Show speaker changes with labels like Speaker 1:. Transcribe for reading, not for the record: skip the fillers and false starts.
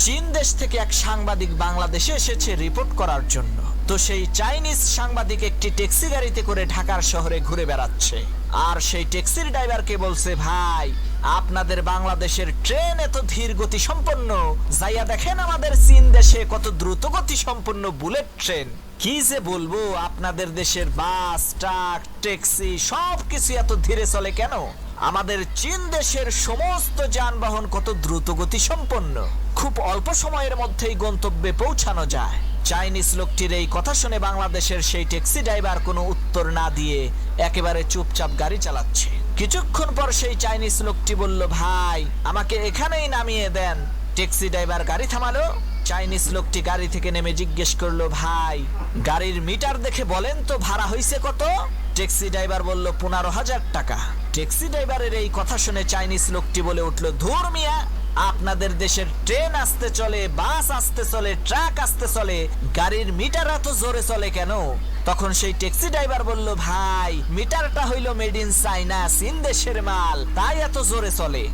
Speaker 1: চীন দেশ থেকে এক সাংবাদিক বাংলাদেশে এসেছে রিপোর্ট করার জন্য। তো সেই চাইনিজ সাংবাদিক একটি ট্যাক্সি গাড়িতে করে ঢাকার শহরে ঘুরে বেড়াচ্ছে, আর সেই ট্যাক্সির ড্রাইভারকে বলছে, ভাই আপনাদের বাংলাদেশের ট্রেন এত ধীর গতি সম্পন্ন, যাইয়া দেখেন আমাদের চীন দেশে কত দ্রুত গতি সম্পন্ন বুলেট ট্রেন। কি যে বলবো, আপনাদের দেশের বাস, ট্রাক, ট্যাক্সি সবকিছু এত ধীরে চলে কেন? আমাদের চীন দেশের সমস্ত যানবাহন কত দ্রুত গতি সম্পন্ন, খুব অল্প সময়ের মধ্যেই গন্তব্যে পৌঁছানো যায়। চাইনিজ লোকটির এই কথা শুনে বাংলাদেশের সেই ট্যাক্সি ড্রাইভার কোনো উত্তর না দিয়ে একেবারে চুপচাপ গাড়ি চালাচ্ছে। কিছুক্ষণ পর সেই চাইনিজ লোকটি বলল, ভাই আমাকে এখানেই নামিয়ে দেন। ট্যাক্সি ড্রাইভার গাড়ি থামালো। চাইনিজ লোকটি গাড়ি থেকে নেমে জিজ্ঞেস করলো, ভাই গাড়ির মিটার দেখে বলেন তো ভাড়া হয়েছে কত? ট্যাক্সি ড্রাইভার বলল, 15,000 টাকা। ট্যাক্সি ড্রাইভারের এই কথা শুনে চাইনিজ লোকটি বলে উঠল, ধুর মিয়া, আপনাদের দেশের ট্রেন আসতে চলে, বাস আসতে চলে, ট্রাক আসতে চলে, গাড়ির মিটার এত জোরে চলে কেন? তখন সেই ট্যাক্সি ড্রাইভার বলল, ভাই মিটারটা হইল মেড ইন চাইনা, চীন দেশের মাল, তাই এত জোরে চলে।